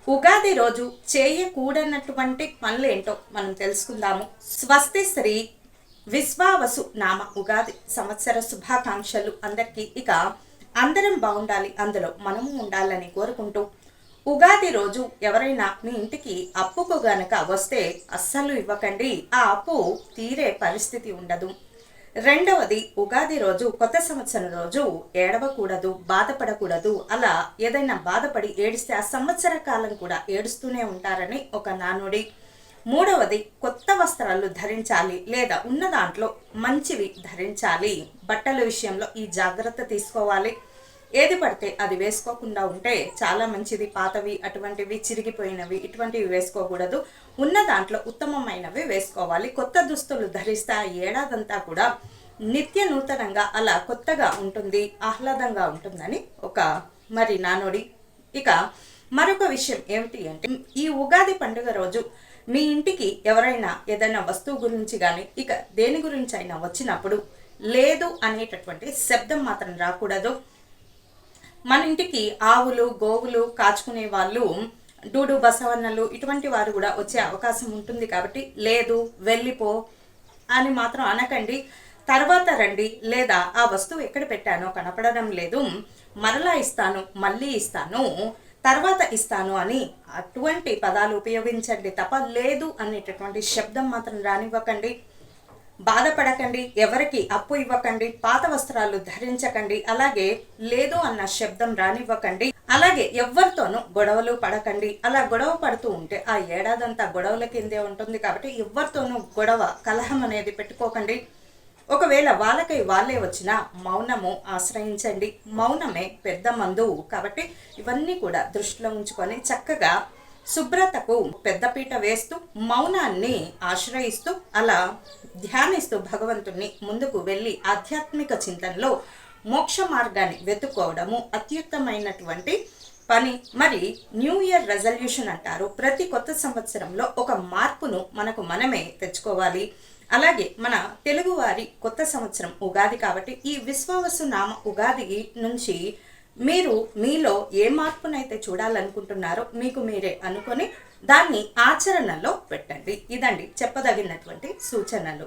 ఉగాది రోజు చేయకూడనటువంటి పనులేంటో మనం తెలుసుకుందాము. స్వస్తి శ్రీ విశ్వావసు నామ ఉగాది సంవత్సర శుభాకాంక్షలు అందరికీ. ఇక అందరం బాగుండాలి, అందులో మనము ఉండాలని కోరుకుంటూ, ఉగాది రోజు ఎవరైనా మీ ఇంటికి అప్పుకు గనక వస్తే అస్సలు ఇవ్వకండి. ఆ అప్పు తీరే పరిస్థితి ఉండదు. రెండవది, ఉగాది రోజు కొత్త సంవత్సరం రోజు ఏడవకూడదు, బాధపడకూడదు. అలా ఏదైనా బాధపడి ఏడిస్తే ఆ సంవత్సర కాలం కూడా ఏడుస్తూనే ఉంటారని ఒక నానుడి. మూడవది, కొత్త వస్త్రాలు ధరించాలి, లేదా ఉన్న దాంట్లో మంచివి ధరించాలి. బట్టల విషయంలో ఈ జాగ్రత్త తీసుకోవాలి. ఏది పడితే అది వేసుకోకుండా ఉంటే చాలా మంచిది. పాతవి, అటువంటివి చిరిగిపోయినవి ఇటువంటివి వేసుకోకూడదు. ఉన్న దాంట్లో ఉత్తమమైనవి వేసుకోవాలి. కొత్త దుస్తులు ధరిస్తే ఆ ఏడాదంతా కూడా నిత్య నూతనంగా అలా కొత్తగా ఉంటుంది, ఆహ్లాదంగా ఉంటుందని ఒక నానుడి. ఇక మరొక విషయం ఏమిటి అంటే, ఈ ఉగాది పండుగ రోజు మీ ఇంటికి ఎవరైనా ఏదైనా వస్తువు గురించి కానీ ఇక దేని గురించి అయినా వచ్చినప్పుడు లేదు అనేటటువంటి శబ్దం మాత్రం రాకూడదు. మన ఇంటికి ఆవులు, గోవులు కాచుకునే వాళ్ళు, డూడు బసవన్నలు ఇటువంటి వారు కూడా వచ్చే అవకాశం ఉంటుంది. కాబట్టి లేదు, వెళ్ళిపో అని మాత్రం అనకండి. తర్వాత రండి, లేదా ఆ వస్తువు ఎక్కడ పెట్టానో కనపడడం లేదు, మరలా ఇస్తాను, మళ్ళీ ఇస్తాను, తర్వాత ఇస్తాను అని అటువంటి పదాలు ఉపయోగించండి తప్ప లేదు అనేటటువంటి శబ్దం మాత్రం రానివ్వకండి. బాధపడకండి, ఎవరికి అప్పు ఇవ్వకండి, పాత వస్త్రాలు ధరించకండి, అలాగే లేదు అన్న శబ్దం రానివ్వకండి. అలాగే ఎవరితోనూ గొడవలు పడకండి. అలా గొడవ పడుతూ ఉంటే ఆ ఏడాదంతా గొడవల కిందే ఉంటుంది. కాబట్టి ఎవరితోనూ గొడవ, కలహం అనేది పెట్టుకోకండి. ఒకవేళ వాళ్ళకై వాళ్ళే వచ్చినా మౌనము ఆశ్రయించండి. మౌనమే పెద్ద మందు. కాబట్టి ఇవన్నీ కూడా దృష్టిలో ఉంచుకొని చక్కగా శుభ్రతకు పెద్దపీట వేస్తూ, మౌనాన్ని ఆశ్రయిస్తూ, అలా ధ్యానిస్తూ భగవంతుణ్ణి ముందుకు వెళ్ళి ఆధ్యాత్మిక చింతనలో మోక్ష మార్గాన్ని వెతుక్కోవడము అత్యుత్తమైనటువంటి పని. మరి న్యూ ఇయర్ రెజల్యూషన్ అంటారు. ప్రతి కొత్త సంవత్సరంలో ఒక మార్పును మనకు మనమే తెచ్చుకోవాలి. అలాగే మన తెలుగువారి కొత్త సంవత్సరం ఉగాది. కాబట్టి ఈ విశ్వావసు నామ ఉగాది నుంచి మీరు మీలో ఏ మార్పునైతే చూడాలనుకుంటున్నారో మీకు మీరే అనుకొని దాన్ని ఆచరణలో పెట్టండి. ఇదండి చెప్పదగినటువంటి సూచనలు.